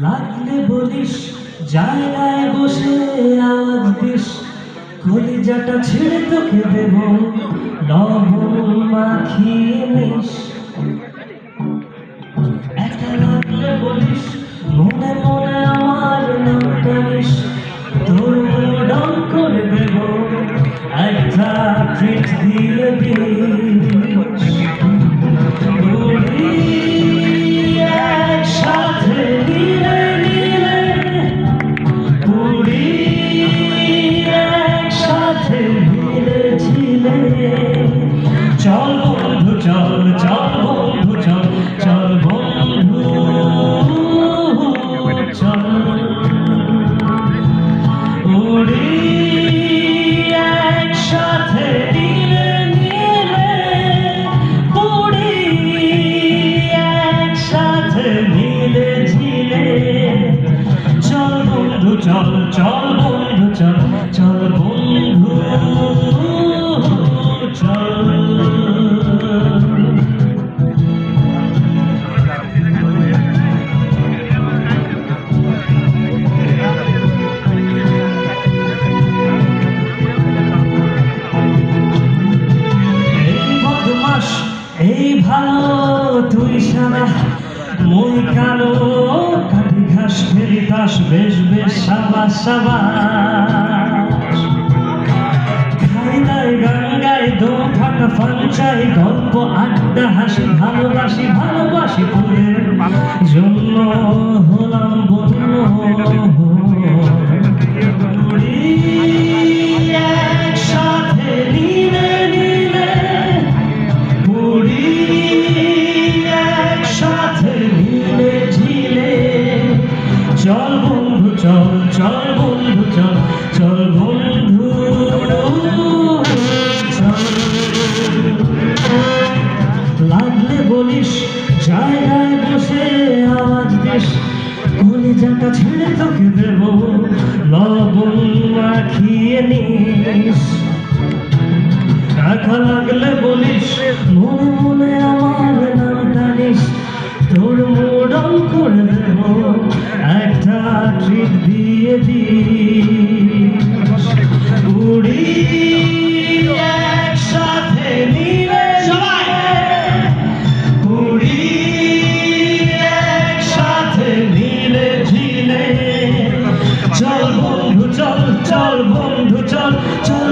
লাগলে বলিস জায়গায় বসে আওয়াজ দিস, কলিজাটা ছেড়ে তোকে দেব লবণ মাখিয়ে নিস। একা লাগলে বলিস মনে মনে আমার নামটা নিস, তোর মন করে দেব একটা ট্রিট দিয়ে দিস। একসাথে নিলে নিলে পুরি, একসাথে মিলে ঝিলে, চল বন্ধু চল, চল বন্ধু চল, চল বন্ধু চল। পুরি একসাথে নিলে নিলে, পুরি একসাথে মিলে ঝিলে, চল বন্ধু চল, চল বন্ধু চল, চল বন্ধু চল। এই ভালো তুই সারা, মই কালো কাটি ঘাস ফেরি দাস, বেশ বেশ সাবাস সাবাস। খাই দাই গান গাই দো ফাটা ফাঞ্চাই, গল্প আড্ডা হাসি, ভালোবাসি ভালোবাসি তোদের জন্য হলাম বন্য। একসাথে নিলে নিলে, পুরি একসাথে মিলে ঝিলে, চল বন্ধু চল, চল বন্ধু চল, চল বন্ধু চল। লাগলে বলিস জায়গায় বসে আওয়াজ দিস, কলিজাটা ছেড়ে তোকে দেব লবণ মাখিয়ে নিস। একা লাগলে বলিস মনে মনে আমার নামটা নিস, তোর মোড়ন করে দেব একটা ট্রিট দিয়ে দিস। পুরি একসাথে নিলে নিলে, পুরি একসাথে মিলে ঝিলে, চল বন্ধু চল, চল বন্ধু চল, চল